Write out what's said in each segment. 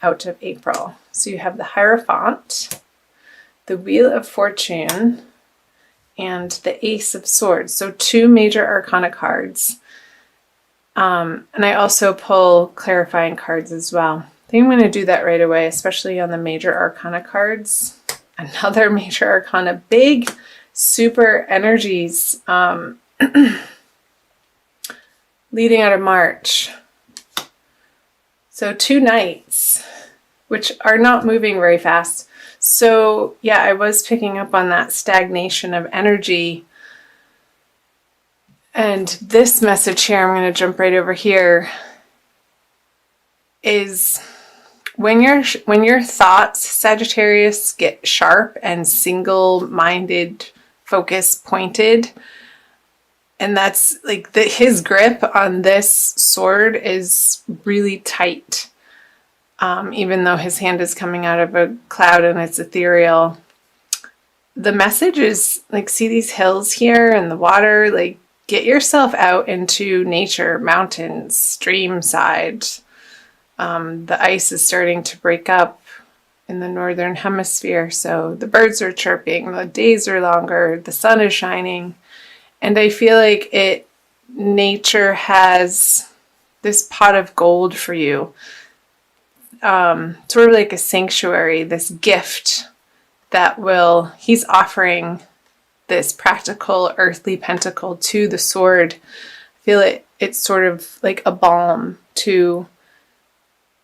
out of April. So you have the Hierophant, the Wheel of Fortune, and the Ace of Swords. So 2 major arcana cards. And I also pull clarifying cards as well. I think I'm going to do that right away, especially on the major arcana cards. Another major arcana, big, super energies leading out of March. So 2 knights, which are not moving very fast. So yeah, I was picking up on that stagnation of energy. And this message here, I'm going to jump right over here, is when your thoughts, Sagittarius, get sharp and single-minded, focus pointed, and that's like his grip on this sword is really tight. Even though his hand is coming out of a cloud and it's ethereal, the message is like, see these hills here and the water, like get yourself out into nature, mountains, stream side. The ice is starting to break up in the northern hemisphere, so the birds are chirping, the days are longer, the sun is shining, and I feel like nature has this pot of gold for you, sort of like a sanctuary, this gift that he's offering this practical earthly pentacle to the sword. I feel it's sort of like a balm to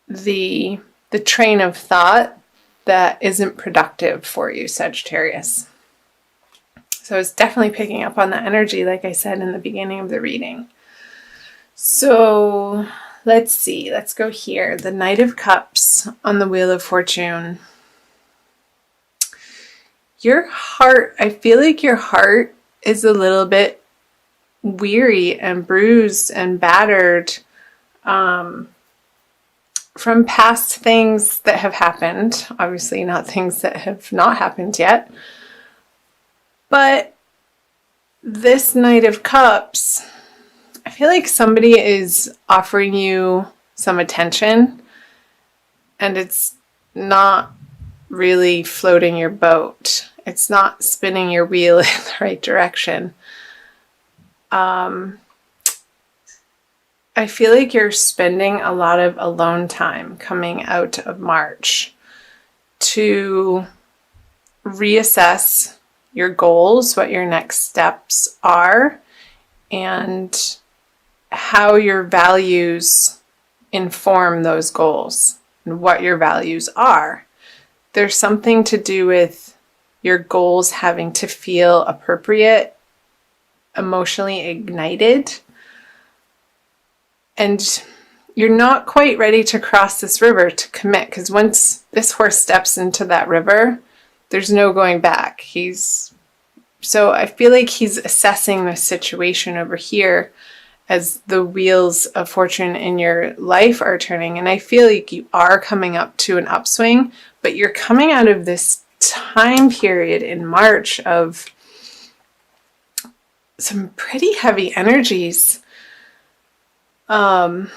the train of thought that isn't productive for you, Sagittarius. So it's definitely picking up on that energy, like I said in the beginning of the reading. So let's see, let's go here. The Knight of Cups on the Wheel of Fortune. Your heart, I feel like your heart is a little bit weary and bruised and battered from past things that have happened. Obviously not things that have not happened yet. But this Knight of Cups, I feel like somebody is offering you some attention and it's not really floating your boat. It's not spinning your wheel in the right direction. I feel like you're spending a lot of alone time coming out of March to reassess your goals, what your next steps are, and how your values inform those goals and what your values are. There's something to do with your goals having to feel appropriate, emotionally ignited, and you're not quite ready to cross this river to commit, because once this horse steps into that river, there's no going back. So I feel like he's assessing the situation over here as the wheels of fortune in your life are turning. And I feel like you are coming up to an upswing, but you're coming out of this time period in March of some pretty heavy energies. The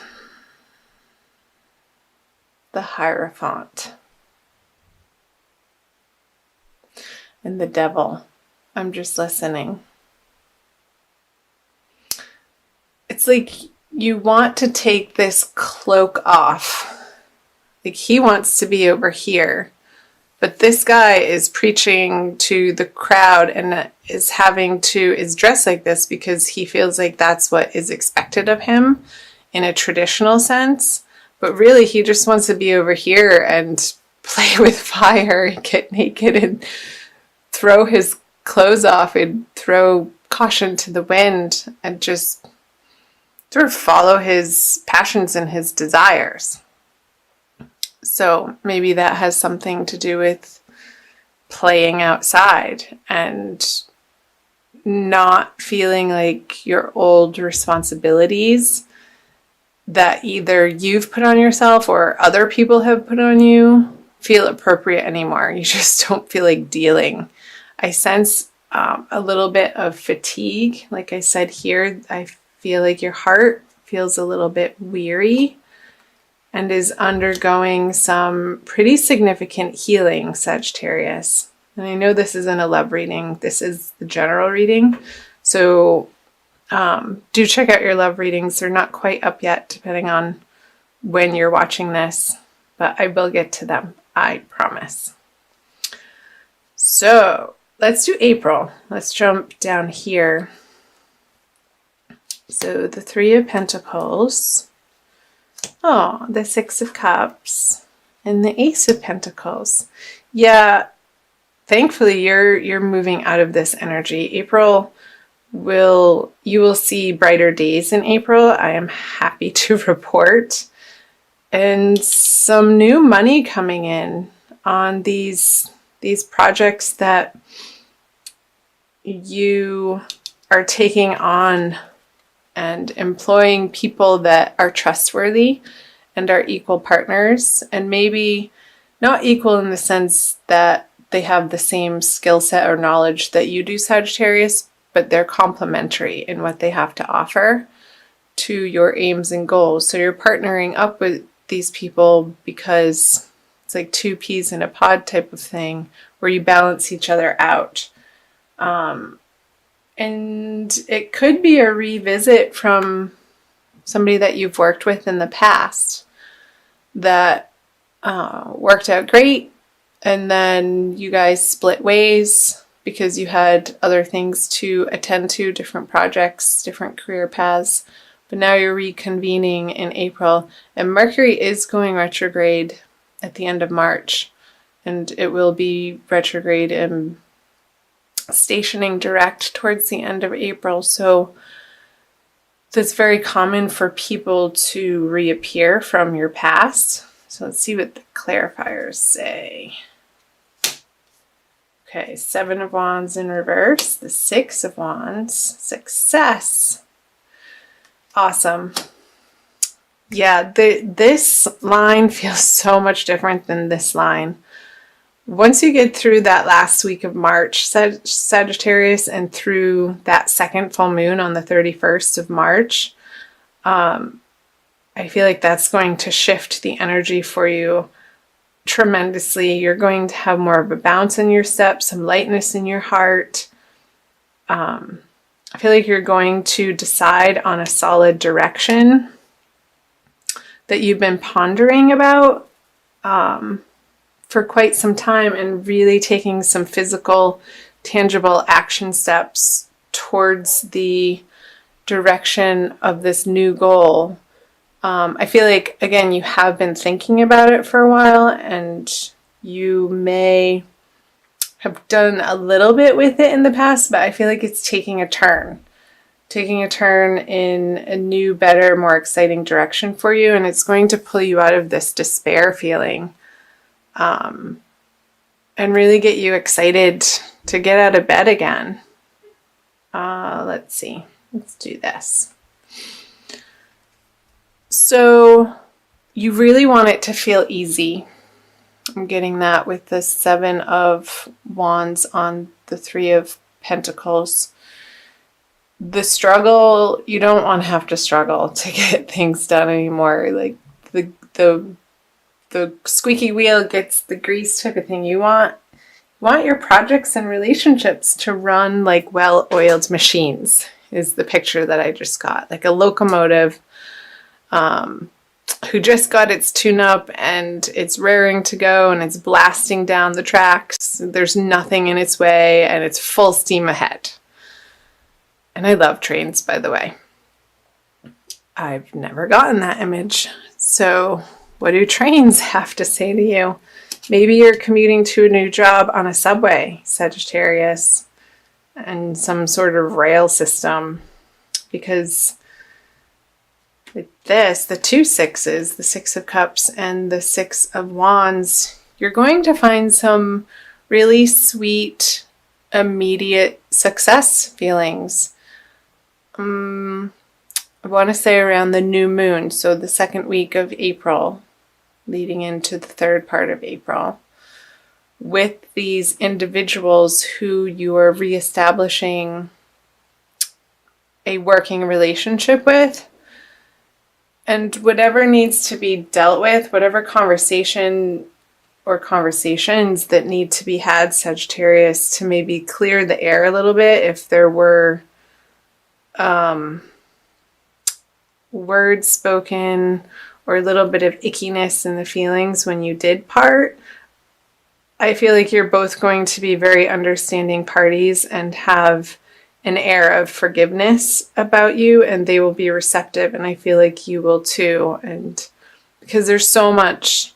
Hierophant and the Devil. I'm just listening. It's like you want to take this cloak off. Like he wants to be over here, but this guy is preaching to the crowd and is dressed like this because he feels like that's what is expected of him in a traditional sense. But really he just wants to be over here and play with fire and get naked and throw his clothes off and throw caution to the wind and just sort of follow his passions and his desires. So maybe that has something to do with playing outside and not feeling like your old responsibilities that either you've put on yourself or other people have put on you feel appropriate anymore. You just don't feel like dealing. I sense a little bit of fatigue. Like I said here, I feel like your heart feels a little bit weary and is undergoing some pretty significant healing, Sagittarius. And I know this isn't a love reading, this is the general reading. So do check out your love readings. They're not quite up yet, depending on when you're watching this, but I will get to them, I promise. So let's do April. Let's jump down here. So the Three of Pentacles, oh, the Six of Cups, and the Ace of Pentacles. Yeah, thankfully you're moving out of this energy. You will see brighter days in April, I am happy to report. And some new money coming in on these projects that you are taking on, and employing people that are trustworthy and are equal partners, and maybe not equal in the sense that they have the same skill set or knowledge that you do, Sagittarius, but they're complementary in what they have to offer to your aims and goals. So you're partnering up with these people because it's like two peas in a pod type of thing, where you balance each other out. And it could be a revisit from somebody that you've worked with in the past that worked out great, and then you guys split ways because you had other things to attend to, different projects, different career paths. But now you're reconvening in April, and Mercury is going retrograde at the end of March, and it will be retrograde and stationing direct towards the end of April. So that's very common for people to reappear from your past. So let's see what the clarifiers say. Okay, Seven of Wands in reverse, the Six of Wands, success. Awesome. Yeah, this line feels so much different than this line. Once you get through that last week of March, Sagittarius, and through that second full moon on the 31st of March, I feel like that's going to shift the energy for you tremendously. You're going to have more of a bounce in your step, some lightness in your heart. I feel like you're going to decide on a solid direction that you've been pondering about for quite some time, and really taking some physical, tangible action steps towards the direction of this new goal. I feel like, again, you have been thinking about it for a while, and you may have done a little bit with it in the past, but I feel like it's taking a turn in a new, better, more exciting direction for you, and it's going to pull you out of this despair feeling. And really get you excited to get out of bed again. Let's see. Let's do this. So you really want it to feel easy. I'm getting that with the Seven of Wands on the Three of Pentacles. The struggle, you don't want to have to struggle to get things done anymore. Like the squeaky wheel gets the grease type of thing. You want your projects and relationships to run like well-oiled machines, is the picture that I just got. Like a locomotive who just got its tune-up and it's raring to go and it's blasting down the tracks. There's nothing in its way and it's full steam ahead. And I love trains, by the way. I've never gotten that image. So what do trains have to say to you? Maybe you're commuting to a new job on a subway, Sagittarius, and some sort of rail system. Because with this, the two sixes, the Six of Cups and the Six of Wands, you're going to find some really sweet, immediate success feelings. I want to say around the new moon, so the second week of April, leading into the third part of April, with these individuals who you are reestablishing a working relationship with. And whatever needs to be dealt with, whatever conversation or conversations that need to be had, Sagittarius, to maybe clear the air a little bit if there were words spoken or a little bit of ickiness in the feelings when you did part. I feel like you're both going to be very understanding parties and have an air of forgiveness about you, and they will be receptive, and I feel like you will too. And because there's so much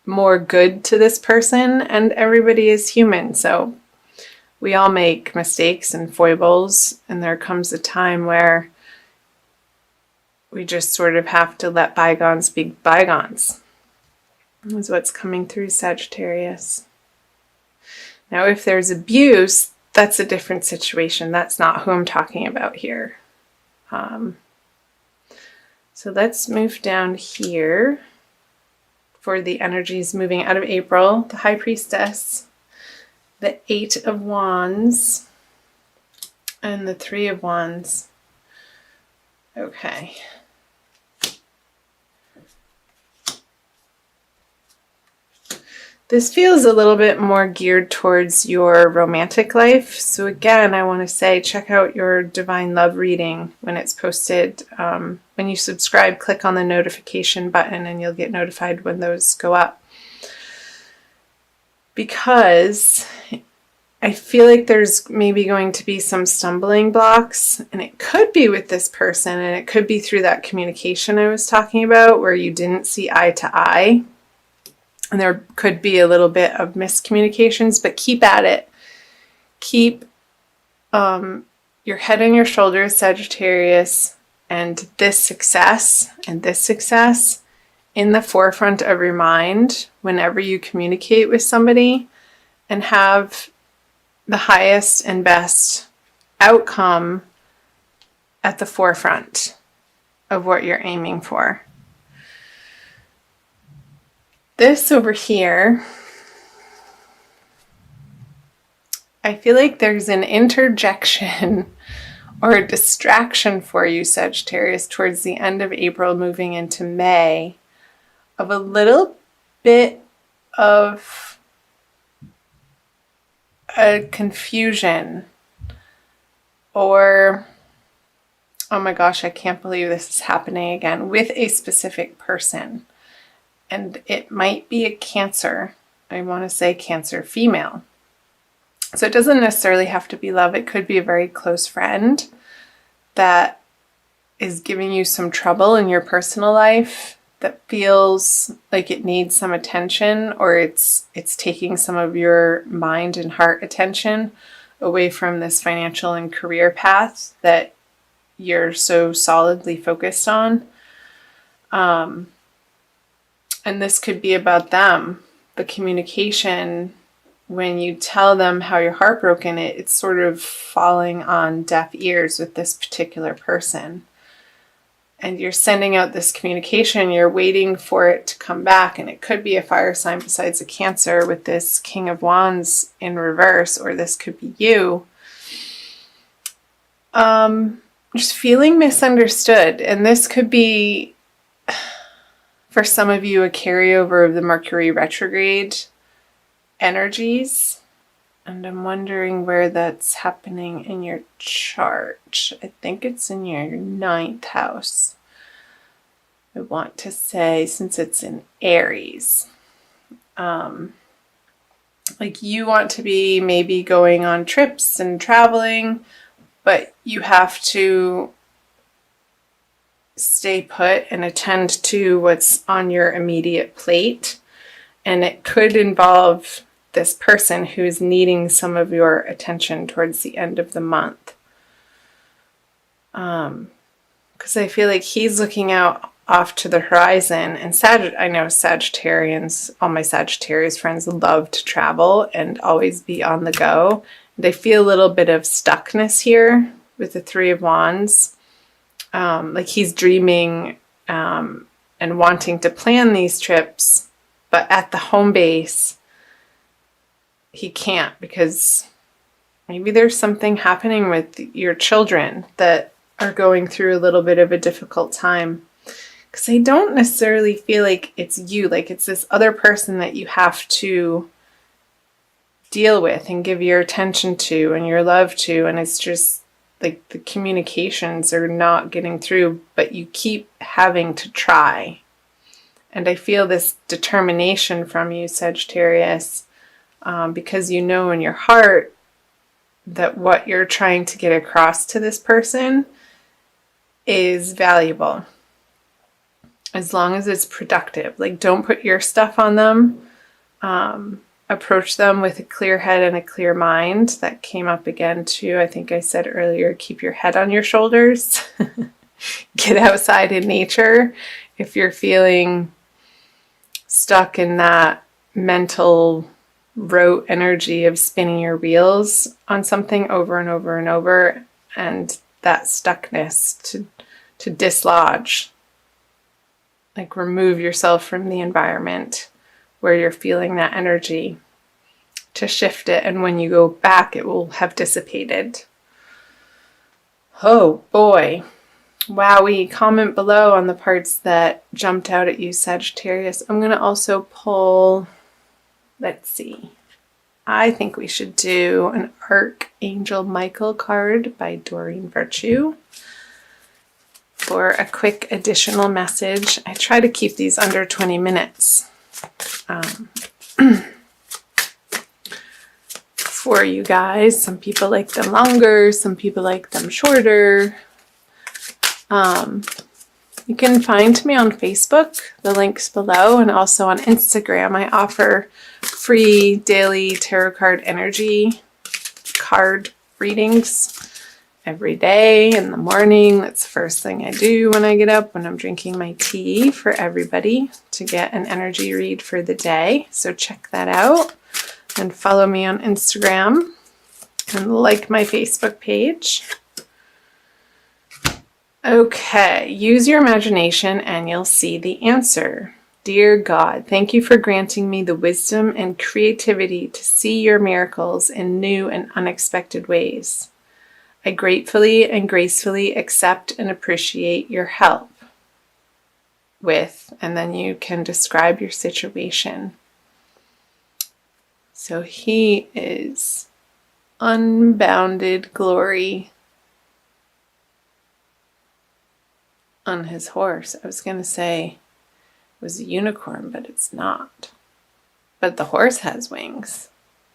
more good to this person, and everybody is human, so we all make mistakes and foibles, and there comes a time where we just sort of have to let bygones be bygones. Is what's coming through, Sagittarius. Now, if there's abuse, that's a different situation. That's not who I'm talking about here. So let's move down here for the energies moving out of April. The High Priestess, the Eight of Wands, and the Three of Wands. Okay. This feels a little bit more geared towards your romantic life. So again, I want to say check out your Divine Love reading when it's posted. When you subscribe, click on the notification button and you'll get notified when those go up. Because I feel like there's maybe going to be some stumbling blocks, and it could be with this person, and it could be through that communication I was talking about where you didn't see eye to eye. And there could be a little bit of miscommunications, but keep at it. Keep your head on your shoulders, Sagittarius, and this success in the forefront of your mind whenever you communicate with somebody, and have the highest and best outcome at the forefront of what you're aiming for. This over here, I feel like there's an interjection or a distraction for you, Sagittarius, towards the end of April, moving into May, of a little bit of a confusion or, oh my gosh, I can't believe this is happening again, with a specific person. And it might be a Cancer. I want to say Cancer female. So it doesn't necessarily have to be love. It could be a very close friend that is giving you some trouble in your personal life, that feels like it needs some attention, or it's taking some of your mind and heart attention away from this financial and career path that you're so solidly focused on. And this could be about them. The communication, when you tell them how you're heartbroken, it's sort of falling on deaf ears with this particular person. And you're sending out this communication, you're waiting for it to come back, and it could be a fire sign besides a Cancer with this King of Wands in reverse, or this could be you. Just feeling misunderstood. And this could be, for some of you, a carryover of the Mercury retrograde energies. And I'm wondering where that's happening in your chart. I think it's in your 9th house. I want to say, since it's in Aries. Like you want to be maybe going on trips and traveling, but you have to stay put and attend to what's on your immediate plate. And it could involve this person who's needing some of your attention towards the end of the month. Because I feel like he's looking out off to the horizon. And I know Sagittarians, all my Sagittarius friends love to travel and always be on the go. They feel a little bit of stuckness here with the Three of Wands. Like he's dreaming and wanting to plan these trips, but at the home base, he can't, because maybe there's something happening with your children that are going through a little bit of a difficult time. Because I don't necessarily feel like it's you, like it's this other person that you have to deal with and give your attention to and your love to, and it's just like the communications are not getting through, but you keep having to try. And I feel this determination from you, Sagittarius, because you know in your heart that what you're trying to get across to this person is valuable. As long as it's productive. Like, don't put your stuff on them. Approach them with a clear head and a clear mind. That came up again too. I think I said earlier, keep your head on your shoulders. Get outside in nature. If you're feeling stuck in that mental rote energy of spinning your wheels on something over and over and over, and that stuckness to dislodge. Like, remove yourself from the environment where you're feeling that energy, to shift it, and when you go back it will have dissipated. Oh boy. Wowie. Comment below on the parts that jumped out at you, Sagittarius. I'm going to also pull, let's see, I think we should do an Archangel Michael card by Doreen Virtue for a quick additional message. I try to keep these under 20 minutes. For you guys. Some people like them longer, some people like them shorter. You can find me on Facebook, the link's below, and also on Instagram. I offer free daily tarot card energy card readings every day in the morning. That's the first thing I do when I get up, when I'm drinking my tea, for everybody to get an energy read for the day. So check that out and follow me on Instagram and like my Facebook page. Okay, use your imagination and you'll see the answer. Dear God, thank you for granting me the wisdom and creativity to see your miracles in new and unexpected ways. I gratefully and gracefully accept and appreciate your help with, and then you can describe your situation. So he is unbounded glory on his horse. I was going to say it was a unicorn, but it's not. But the horse has wings.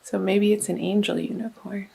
So maybe it's an angel unicorn.